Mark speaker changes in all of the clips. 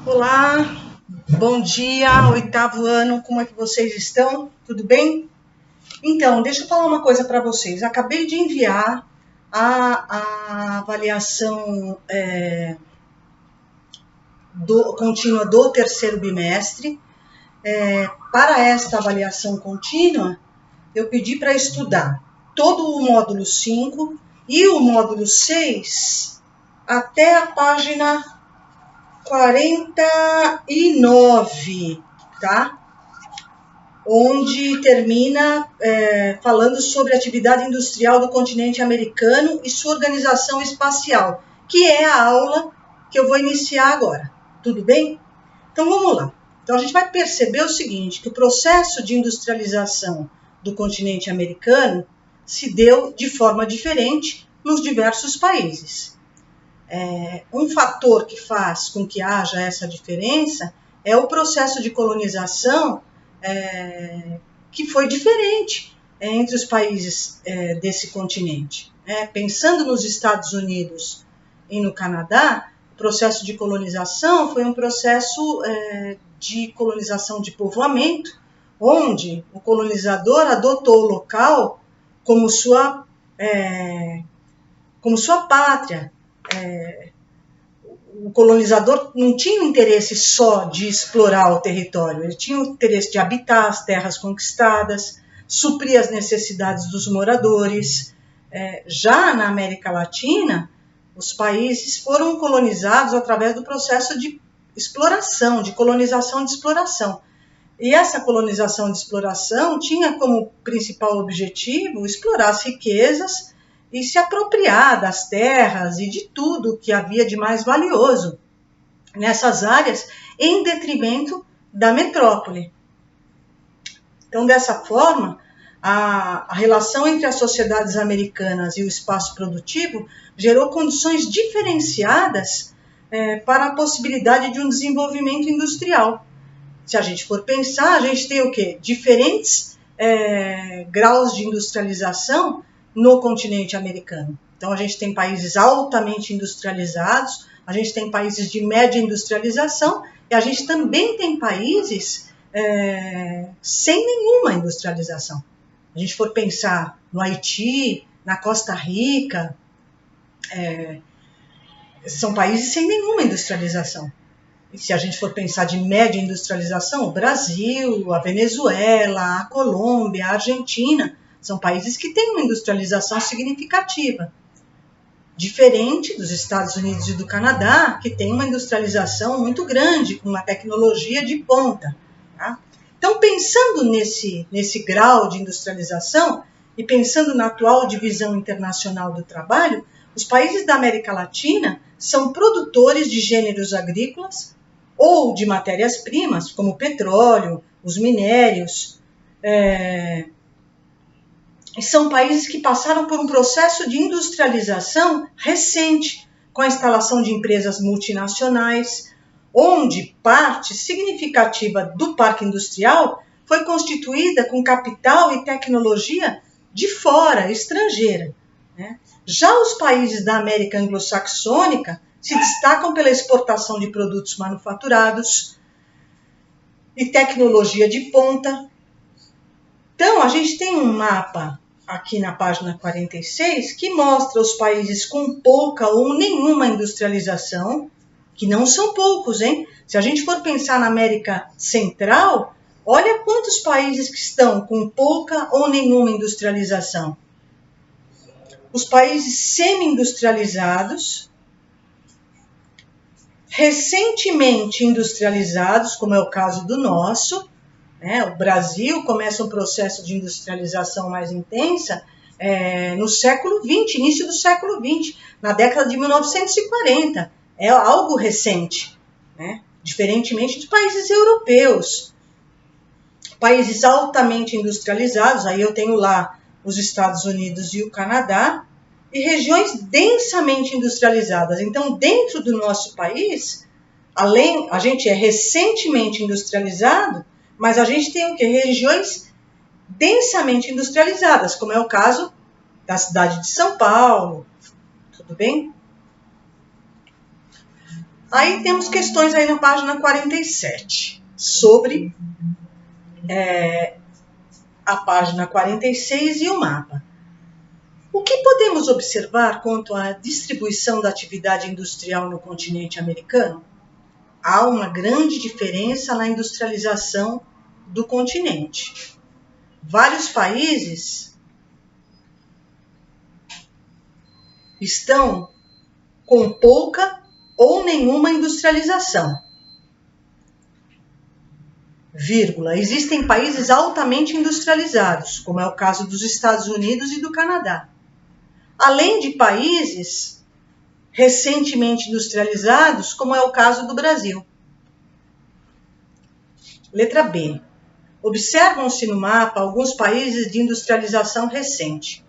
Speaker 1: Olá, bom dia, oitavo ano, como é que vocês estão? Tudo bem? Então, deixa eu falar uma coisa para vocês. Acabei de enviar a avaliação contínua do terceiro bimestre. Para esta avaliação contínua, eu pedi para estudar todo o módulo 5 e o módulo 6 até a página 49, tá? Onde termina falando sobre a atividade industrial do continente americano e sua organização espacial, que é a aula que eu vou iniciar agora. Tudo bem? Então vamos lá. Então a gente vai perceber o seguinte, que o processo de industrialização do continente americano se deu de forma diferente nos diversos países. Um fator que faz com que haja essa diferença é o processo de colonização que foi diferente entre os países desse continente. Pensando nos Estados Unidos e no Canadá, o processo de colonização foi um processo de colonização de povoamento, onde o colonizador adotou o local como sua pátria. O colonizador não tinha o interesse só de explorar o território, ele tinha o interesse de habitar as terras conquistadas, suprir as necessidades dos moradores. Já na América Latina, os países foram colonizados através do processo de exploração, de colonização de exploração. E essa colonização de exploração tinha como principal objetivo explorar as riquezas e se apropriar das terras e de tudo que havia de mais valioso nessas áreas, em detrimento da metrópole. Então, dessa forma, a relação entre as sociedades americanas e o espaço produtivo gerou condições diferenciadas para a possibilidade de um desenvolvimento industrial. Se a gente for pensar, a gente tem o quê? Diferentes graus de industrialização no continente americano. Então, a gente tem países altamente industrializados, a gente tem países de média industrialização e a gente também tem países sem nenhuma industrialização. A gente for pensar no Haiti, na Costa Rica, são países sem nenhuma industrialização. E se a gente for pensar de média industrialização, o Brasil, a Venezuela, a Colômbia, a Argentina, são países que têm uma industrialização significativa. Diferente dos Estados Unidos e do Canadá, que tem uma industrialização muito grande, com uma tecnologia de ponta. Tá? Então, pensando nesse grau de industrialização e pensando na atual divisão internacional do trabalho, os países da América Latina são produtores de gêneros agrícolas ou de matérias-primas, como o petróleo, os minérios. São países que passaram por um processo de industrialização recente, com a instalação de empresas multinacionais, onde parte significativa do parque industrial foi constituída com capital e tecnologia de fora, estrangeira. Já os países da América anglo-saxônica se destacam pela exportação de produtos manufaturados e tecnologia de ponta. Então, a gente tem um mapa aqui na página 46 que mostra os países com pouca ou nenhuma industrialização, que não são poucos, hein? Se a gente for pensar na América Central, olha quantos países que estão com pouca ou nenhuma industrialização. Os países semi-industrializados, recentemente industrializados, como é o caso do nosso, o Brasil começa um processo de industrialização mais intensa no século XX, início do século XX, na década de 1940. É algo recente, diferentemente dos países europeus. Países altamente industrializados, aí eu tenho lá os Estados Unidos e o Canadá, e regiões densamente industrializadas. Então, dentro do nosso país, a gente é recentemente industrializado, mas a gente tem o quê? Regiões densamente industrializadas, como é o caso da cidade de São Paulo. Tudo bem? Aí temos questões aí na página 47, sobre a página 46 e o mapa. O que podemos observar quanto à distribuição da atividade industrial no continente americano? Há uma grande diferença na industrialização do continente. Vários países estão com pouca ou nenhuma industrialização. Existem países altamente industrializados, como é o caso dos Estados Unidos e do Canadá. Além de países recentemente industrializados, como é o caso do Brasil. Letra B. Observam-se no mapa alguns países de industrialização recente.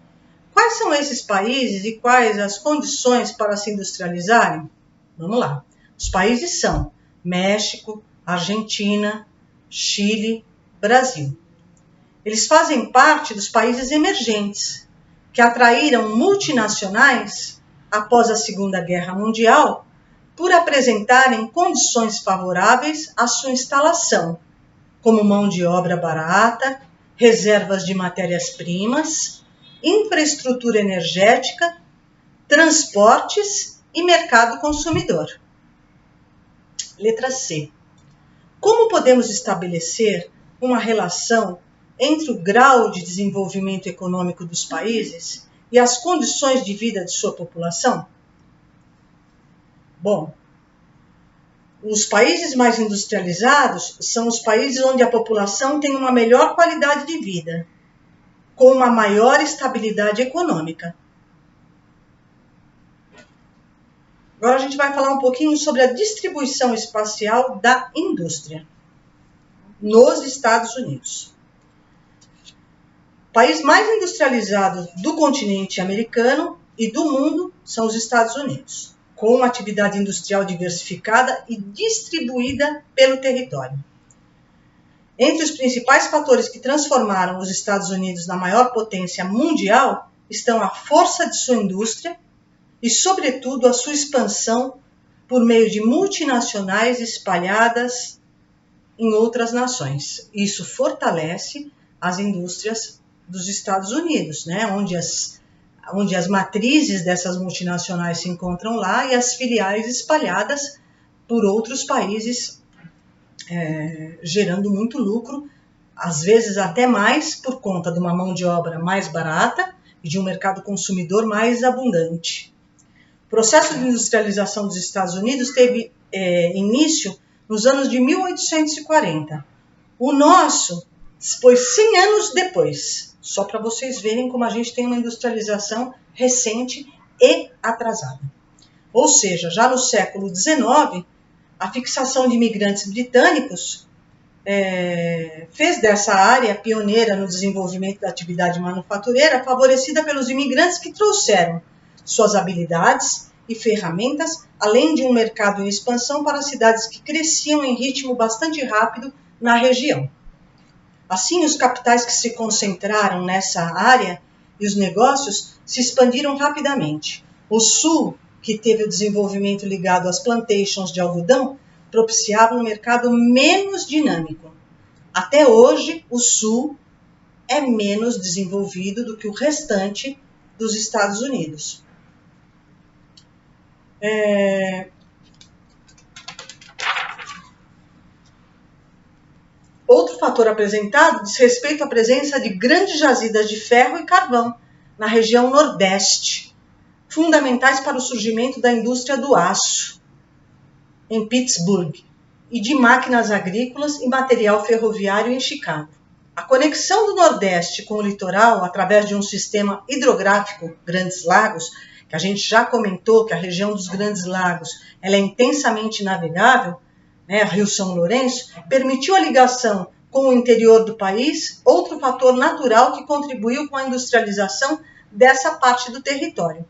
Speaker 1: Quais são esses países e quais as condições para se industrializarem? Vamos lá. Os países são México, Argentina, Chile, Brasil. Eles fazem parte dos países emergentes, que atraíram multinacionais após a Segunda Guerra Mundial por apresentarem condições favoráveis à sua instalação, como mão de obra barata, reservas de matérias-primas, infraestrutura energética, transportes e mercado consumidor. Letra C. Como podemos estabelecer uma relação entre o grau de desenvolvimento econômico dos países e as condições de vida de sua população? Bom, os países mais industrializados são os países onde a população tem uma melhor qualidade de vida, com uma maior estabilidade econômica. Agora a gente vai falar um pouquinho sobre a distribuição espacial da indústria nos Estados Unidos. O país mais industrializado do continente americano e do mundo são os Estados Unidos, com uma atividade industrial diversificada e distribuída pelo território. Entre os principais fatores que transformaram os Estados Unidos na maior potência mundial estão a força de sua indústria e, sobretudo, a sua expansão por meio de multinacionais espalhadas em outras nações. Isso fortalece as indústrias dos Estados Unidos, né? onde as matrizes dessas multinacionais se encontram lá e as filiais espalhadas por outros países, gerando muito lucro, às vezes até mais, por conta de uma mão de obra mais barata e de um mercado consumidor mais abundante. O processo de industrialização dos Estados Unidos teve início nos anos de 1840. O nosso foi 100 anos depois, só para vocês verem como a gente tem uma industrialização recente e atrasada. Ou seja, já no século XIX, a fixação de imigrantes britânicos fez dessa área pioneira no desenvolvimento da atividade manufatureira, favorecida pelos imigrantes que trouxeram suas habilidades e ferramentas, além de um mercado em expansão para cidades que cresciam em ritmo bastante rápido na região. Assim, os capitais que se concentraram nessa área e os negócios se expandiram rapidamente. O Sul, que teve o desenvolvimento ligado às plantations de algodão, propiciava um mercado menos dinâmico. Até hoje, o Sul é menos desenvolvido do que o restante dos Estados Unidos. Outro fator apresentado diz respeito à presença de grandes jazidas de ferro e carvão na região Nordeste, fundamentais para o surgimento da indústria do aço em Pittsburgh e de máquinas agrícolas e material ferroviário em Chicago. A conexão do Nordeste com o litoral através de um sistema hidrográfico Grandes Lagos, que a gente já comentou que a região dos Grandes Lagos ela é intensamente navegável, né, Rio São Lourenço, permitiu a ligação com o interior do país, outro fator natural que contribuiu com a industrialização dessa parte do território.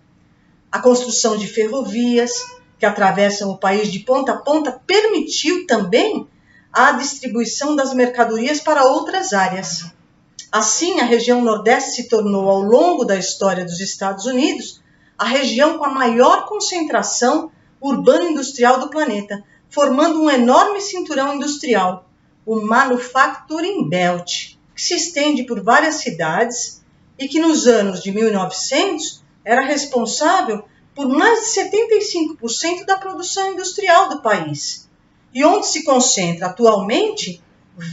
Speaker 1: A construção de ferrovias que atravessam o país de ponta a ponta permitiu também a distribuição das mercadorias para outras áreas. Assim, a região Nordeste se tornou, ao longo da história dos Estados Unidos, a região com a maior concentração urbano-industrial do planeta, formando um enorme cinturão industrial, o Manufacturing Belt, que se estende por várias cidades e que nos anos de 1900 era responsável por mais de 75% da produção industrial do país, e onde se concentra atualmente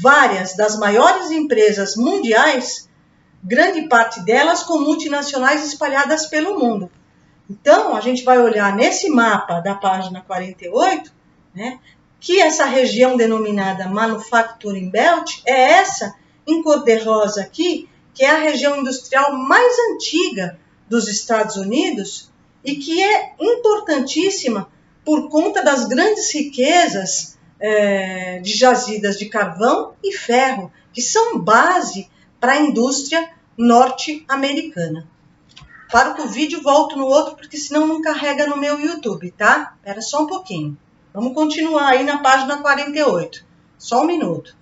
Speaker 1: várias das maiores empresas mundiais, grande parte delas com multinacionais espalhadas pelo mundo. Então, a gente vai olhar nesse mapa da página 48, né, que essa região denominada Manufacturing Belt é essa, em cor de rosa aqui, que é a região industrial mais antiga dos Estados Unidos e que é importantíssima por conta das grandes riquezas de jazidas de carvão e ferro, que são base para a indústria norte-americana. Paro com o vídeo, volto no outro, porque senão não carrega no meu YouTube, tá? Espera só um pouquinho. Vamos continuar aí na página 48. Só um minuto.